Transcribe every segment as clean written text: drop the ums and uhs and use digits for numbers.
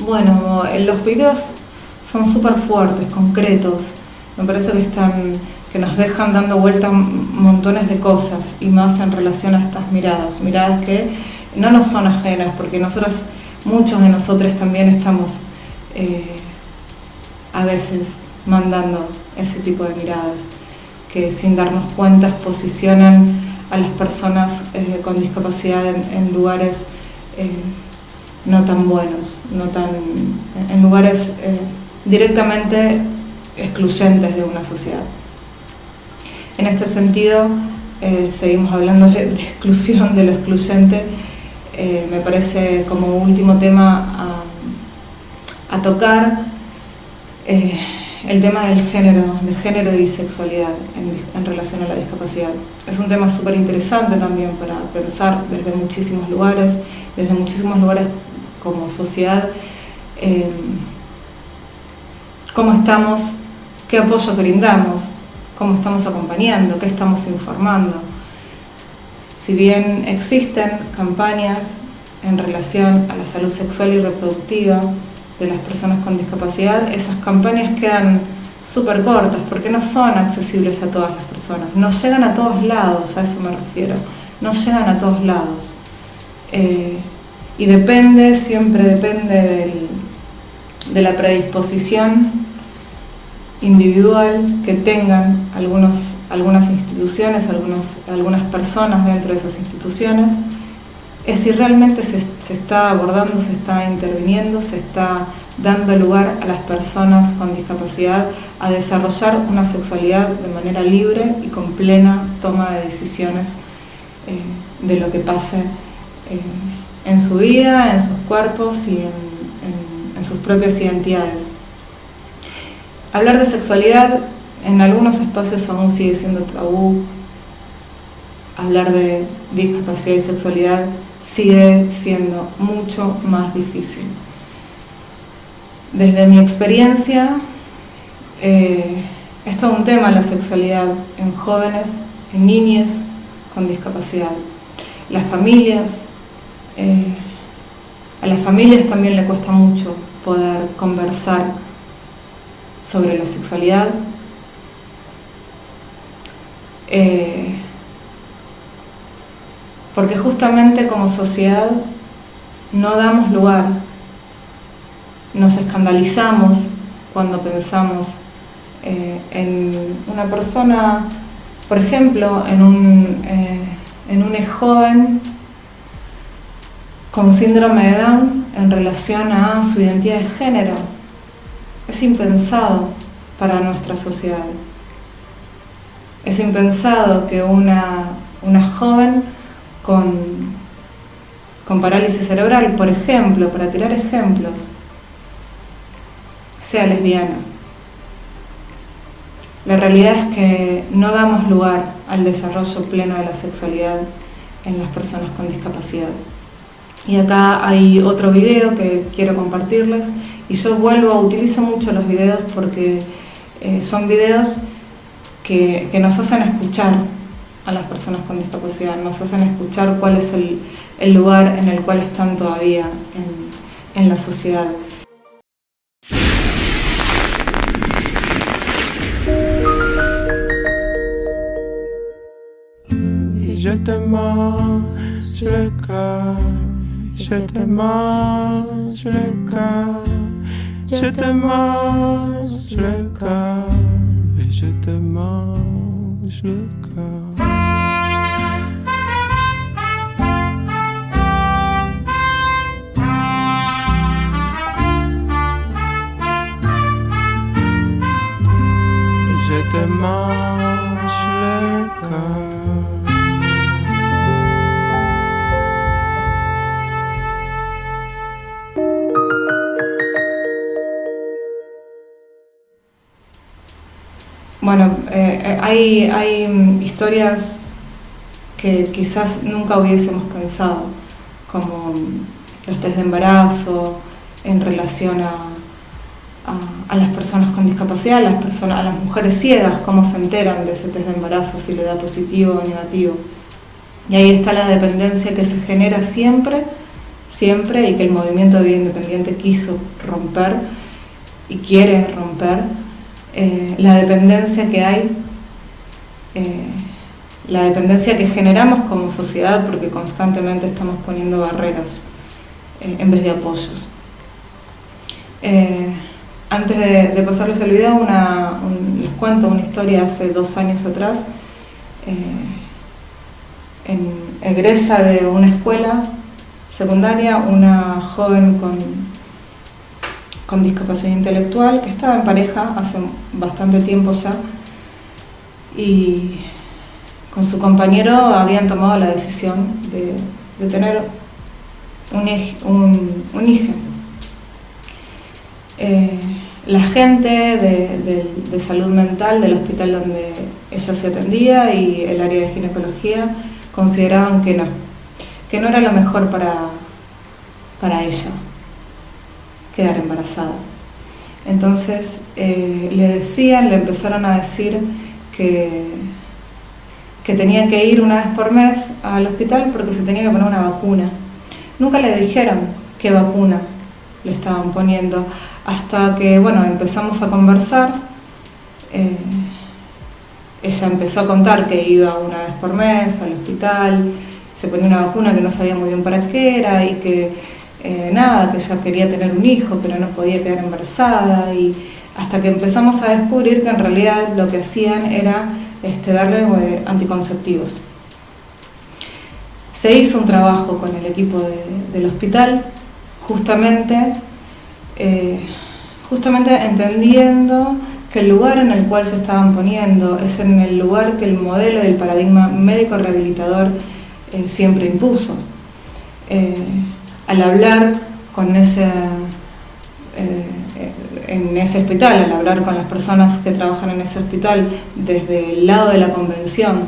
Bueno, los videos son súper fuertes, concretos. Me parece que nos dejan dando vuelta montones de cosas, y más en relación a estas miradas que no nos son ajenas, porque muchos de nosotros también estamos a veces mandando ese tipo de miradas que sin darnos cuenta posicionan a las personas con discapacidad en lugares no tan buenos, en lugares directamente excluyentes de una sociedad. En este sentido, seguimos hablando de exclusión, de lo excluyente. Me parece como último tema a tocar el tema del género y sexualidad en relación a la discapacidad. Es un tema súper interesante también para pensar desde muchísimos lugares como sociedad, cómo estamos, qué apoyo brindamos, cómo estamos acompañando, qué estamos informando. Si bien existen campañas en relación a la salud sexual y reproductiva de las personas con discapacidad, esas campañas quedan súper cortas porque no son accesibles a todas las personas, no llegan a todos lados, a eso me refiero, no llegan a todos lados. Y siempre depende de la predisposición individual que tengan algunas instituciones, algunas personas dentro de esas instituciones, es si realmente se está abordando, se está interviniendo, se está dando lugar a las personas con discapacidad a desarrollar una sexualidad de manera libre y con plena toma de decisiones de lo que pase en su vida, en sus cuerpos y en sus propias identidades. Hablar de sexualidad en algunos espacios aún sigue siendo tabú. Hablar de discapacidad y sexualidad sigue siendo mucho más difícil. Desde mi experiencia, es todo un tema la sexualidad en jóvenes, en niñas con discapacidad. A las familias también le cuesta mucho poder conversar sobre la sexualidad. Porque justamente como sociedad no damos lugar, nos escandalizamos cuando pensamos en una persona, por ejemplo, en un joven con síndrome de Down en relación a su identidad de género. Es impensado para nuestra sociedad. Es impensado que una joven con parálisis cerebral, por ejemplo, para tirar ejemplos, sea lesbiana. La realidad es que no damos lugar al desarrollo pleno de la sexualidad en las personas con discapacidad. Y acá hay otro video que quiero compartirles, y yo utilizo mucho los videos porque son videos que nos hacen escuchar a las personas con discapacidad, nos hacen escuchar cuál es el lugar en el cual están todavía en la sociedad. Je te mange le cœur, je te mange le cœur, je te mange le cœur, et je te mange le cœur. Et je te mange le cœur. Bueno, hay historias que quizás nunca hubiésemos pensado, como los test de embarazo en relación a las personas con discapacidad, a las mujeres ciegas, cómo se enteran de ese test de embarazo, si le da positivo o negativo. Y ahí está la dependencia que se genera siempre siempre, y que el movimiento de vida independiente quiso romper y quiere romper, la dependencia que hay, la dependencia que generamos como sociedad, porque constantemente estamos poniendo barreras en vez de apoyos. Antes de pasarles el video, les cuento una historia. Hace 2 años atrás, egresa de una escuela secundaria una joven con discapacidad intelectual que estaba en pareja hace bastante tiempo ya, y con su compañero habían tomado la decisión de tener un hijo. La gente de salud mental del hospital donde ella se atendía y el área de ginecología consideraban que no era lo mejor para ella quedar embarazada. Entonces le empezaron a decir que tenía que ir una vez por mes al hospital porque se tenía que poner una vacuna. Nunca le dijeron qué vacuna le estaban poniendo, hasta que, empezamos a conversar. Ella empezó a contar que iba una vez por mes al hospital, se ponía una vacuna que no sabía muy bien para qué era, y que que ella quería tener un hijo pero no podía quedar embarazada, y hasta que empezamos a descubrir que en realidad lo que hacían era darle anticonceptivos. Se hizo un trabajo con el equipo del hospital, justamente entendiendo que el lugar en el cual se estaban poniendo es en el lugar que el modelo del paradigma médico rehabilitador siempre impuso. Al hablar en ese hospital, al hablar con las personas que trabajan en ese hospital desde el lado de la convención,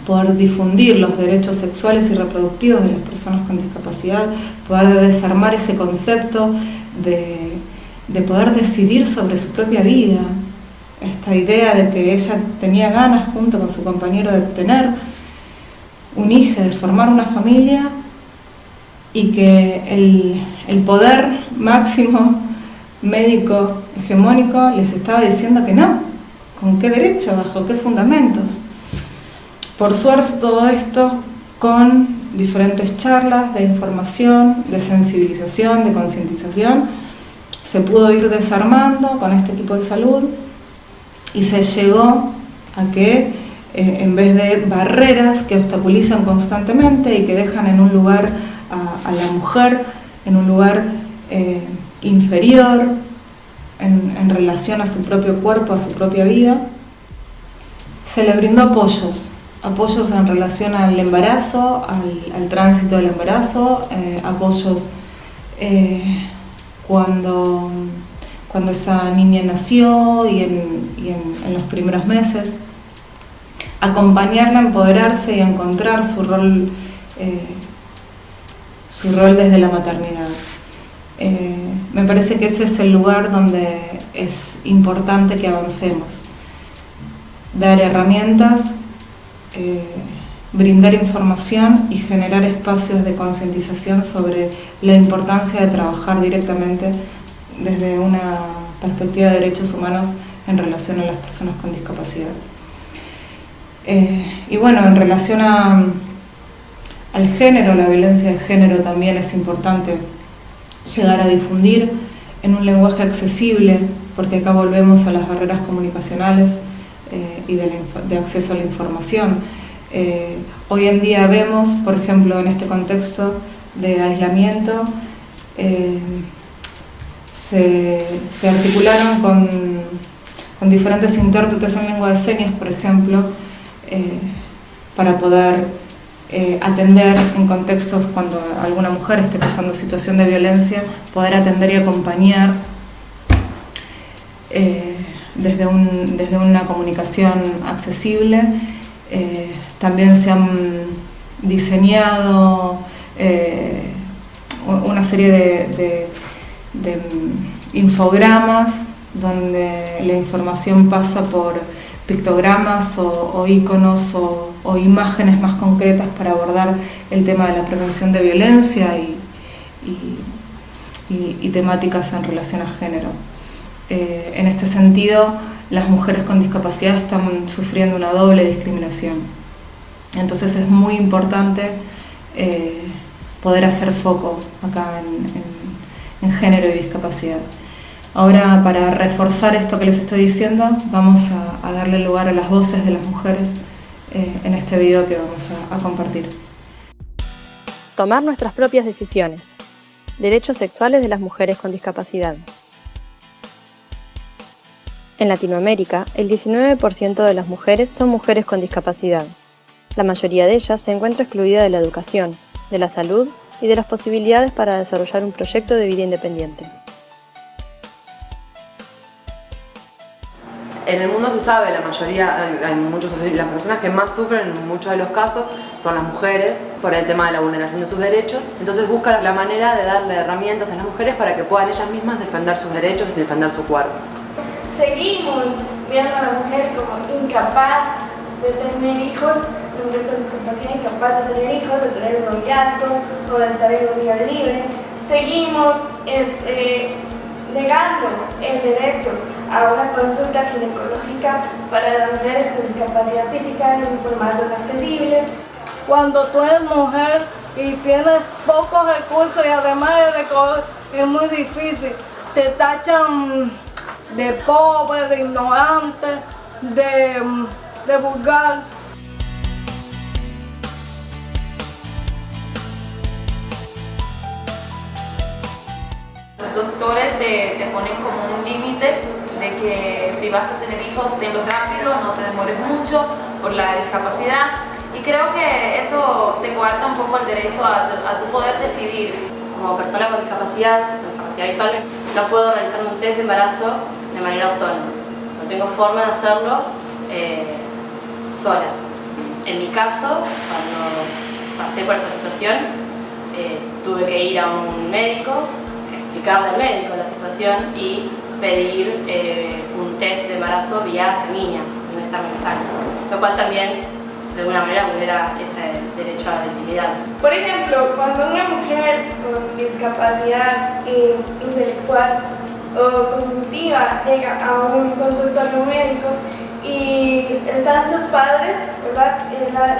poder difundir los derechos sexuales y reproductivos de las personas con discapacidad, poder desarmar ese concepto de poder decidir sobre su propia vida, esta idea de que ella tenía ganas junto con su compañero de tener un hijo, de formar una familia, y que el poder máximo médico hegemónico les estaba diciendo que no. ¿Con qué derecho? ¿Bajo qué fundamentos? Por suerte todo esto con diferentes charlas de información, de sensibilización, de concientización, se pudo ir desarmando con este equipo de salud, y se llegó a que en vez de barreras que obstaculizan constantemente y que dejan en un lugar a la mujer, en un lugar inferior en relación a su propio cuerpo, a su propia vida, se le brindó apoyos en relación al embarazo, al tránsito del embarazo, apoyos cuando esa niña nació y en los primeros meses, acompañarla a empoderarse y a encontrar su rol desde la maternidad. Me parece que ese es el lugar donde es importante que avancemos. Dar herramientas, brindar información y generar espacios de concientización sobre la importancia de trabajar directamente desde una perspectiva de derechos humanos en relación a las personas con discapacidad. Y en relación al género, la violencia de género también es importante llegar a difundir en un lenguaje accesible, porque acá volvemos a las barreras comunicacionales y de acceso a la información. Hoy en día vemos, por ejemplo, en este contexto de aislamiento, se articularon con diferentes intérpretes en lengua de señas, por ejemplo, para poder atender en contextos cuando alguna mujer esté pasando situación de violencia, poder atender y acompañar desde una comunicación accesible. También se han diseñado una serie de infogramas donde la información pasa por pictogramas o iconos o imágenes más concretas para abordar el tema de la prevención de violencia y temáticas en relación a género. En este sentido, las mujeres con discapacidad están sufriendo una doble discriminación. Entonces es muy importante poder hacer foco acá en género y discapacidad. Ahora, para reforzar esto que les estoy diciendo, vamos a darle lugar a las voces de las mujeres en este video que vamos a compartir. Tomar nuestras propias decisiones. Derechos sexuales de las mujeres con discapacidad. En Latinoamérica, el 19% de las mujeres son mujeres con discapacidad. La mayoría de ellas se encuentra excluida de la educación, de la salud y de las posibilidades para desarrollar un proyecto de vida independiente. En el mundo se sabe, la mayoría, las personas que más sufren en muchos de los casos son las mujeres por el tema de la vulneración de sus derechos. Entonces buscan la manera de darle herramientas a las mujeres para que puedan ellas mismas defender sus derechos y defender su cuerpo. Seguimos viendo a la mujer como incapaz de tener hijos, la mujer con discapacidad incapaz de tener hijos, de tener un noviazgo o de estar en unión libre. Seguimos negando el derecho a una consulta ginecológica para las mujeres con discapacidad física en formatos accesibles. Cuando tú eres mujer y tienes pocos recursos y además es muy difícil, te tachan de pobre, de ignorante, de vulgar. Los doctores te ponen como un límite de que si vas a tener hijos, tenlos rápido, no te demores mucho por la discapacidad. Y creo que eso te coarta un poco el derecho a tu poder decidir. Como persona con discapacidad visual, no puedo realizarme un test de embarazo de manera autónoma. No tengo forma de hacerlo sola. En mi caso, cuando pasé por esta situación, tuve que ir a un médico, explicarle al médico la situación y pedir un test de embarazo vía sanguínea, un examen de sangre, lo cual también de alguna manera vulnera ese derecho a la intimidad. Por ejemplo, cuando una mujer con discapacidad intelectual o cognitiva llega a un consultorio médico y están sus padres, ¿verdad?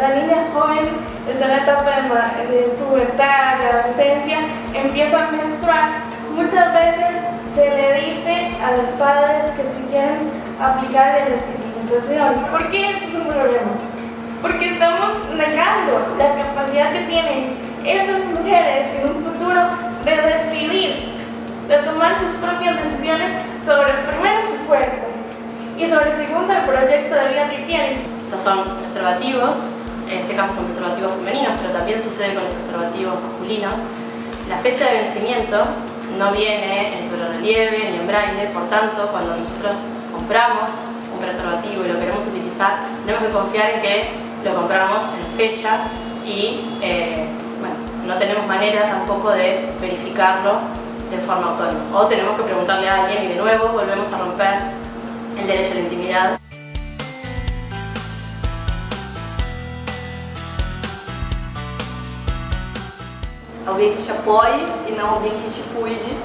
La niña es joven, está en la etapa de pubertad, de adolescencia, empieza a menstruar. Muchas veces se le dice a los padres que si quieren aplicar la esterilización. ¿Por qué eso es un problema? Porque estamos negando la capacidad que tienen esas mujeres en un futuro de decidir, de tomar sus propias decisiones sobre primero su cuerpo y sobre segundo el proyecto de vida que quieren. Estos son preservativos, en este caso son preservativos femeninos, pero también sucede con los preservativos masculinos. La fecha de vencimiento no viene en sobrerelieve ni en braille, por tanto, cuando nosotros compramos un preservativo y lo queremos utilizar, tenemos que confiar en que lo compramos en fecha y no tenemos manera tampoco de verificarlo de forma autónoma. O tenemos que preguntarle a alguien y de nuevo volvemos a romper el derecho a la intimidad. Alguém que te apoie e não alguém que te cuide,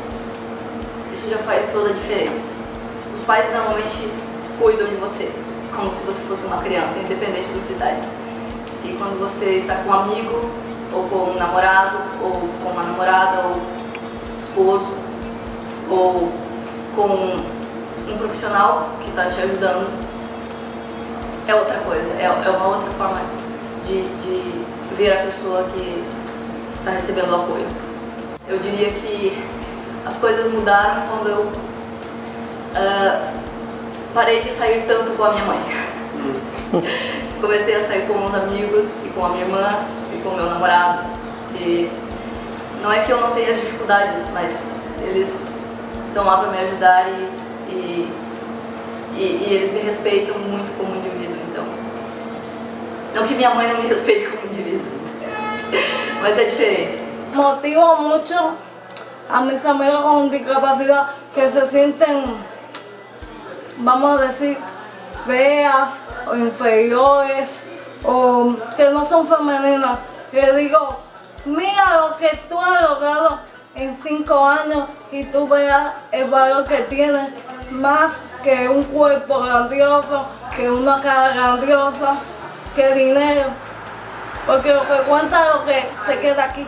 isso já faz toda a diferença. Os pais normalmente cuidam de você, como se você fosse uma criança, independente da sua idade. E quando você está com um amigo, ou com um namorado, ou com uma namorada, ou esposo, ou com um profissional que está te ajudando, é outra coisa, é uma outra forma de ver a pessoa que está recebendo o apoio. Eu diria que as coisas mudaram quando eu parei de sair tanto com a minha mãe. Comecei a sair com os amigos e com a minha irmã e com o meu namorado. E não é que eu não tenha as dificuldades, mas eles estão lá para me ajudar e eles me respeitam muito como indivíduo. Então, não que minha mãe não me respeite como indivíduo, mas é diferente. Motiva mucho a mis amigos con discapacidad que se sienten, vamos a decir, feas o inferiores o que no son femeninas. Y digo, mira lo que tú has logrado en 5 años y tú veas el valor que tiene, más que un cuerpo grandioso, que una cara grandiosa, que dinero, porque lo que cuenta es lo que se queda aquí.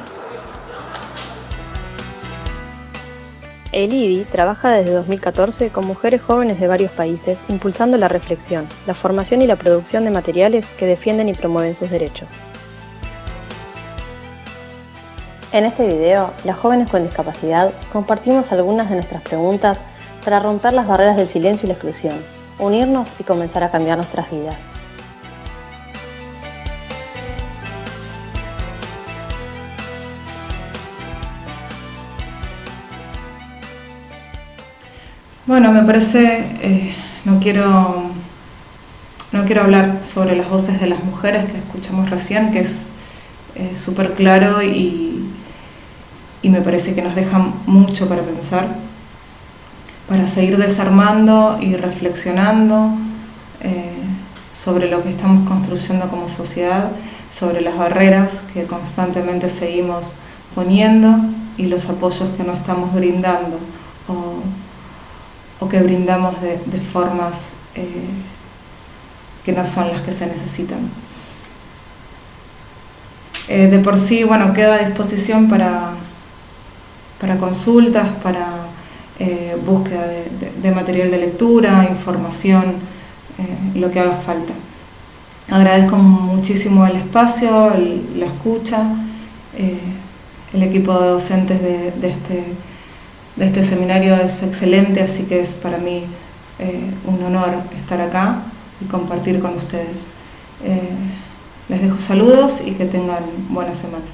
El IDI trabaja desde 2014 con mujeres jóvenes de varios países, impulsando la reflexión, la formación y la producción de materiales que defienden y promueven sus derechos. En este video, las jóvenes con discapacidad compartimos algunas de nuestras preguntas para romper las barreras del silencio y la exclusión, unirnos y comenzar a cambiar nuestras vidas. Bueno, me parece, no quiero hablar sobre las voces de las mujeres que escuchamos recién, que es súper claro y me parece que nos deja mucho para pensar, para seguir desarmando y reflexionando sobre lo que estamos construyendo como sociedad, sobre las barreras que constantemente seguimos poniendo y los apoyos que no estamos brindando o que brindamos de formas que no son las que se necesitan. De por sí, bueno, queda a disposición para consultas, para búsqueda de material de lectura, información, lo que haga falta. Agradezco muchísimo el espacio, la escucha, el equipo de docentes de este seminario es excelente, así que es para mí un honor estar acá y compartir con ustedes. Les dejo saludos y que tengan buena semana.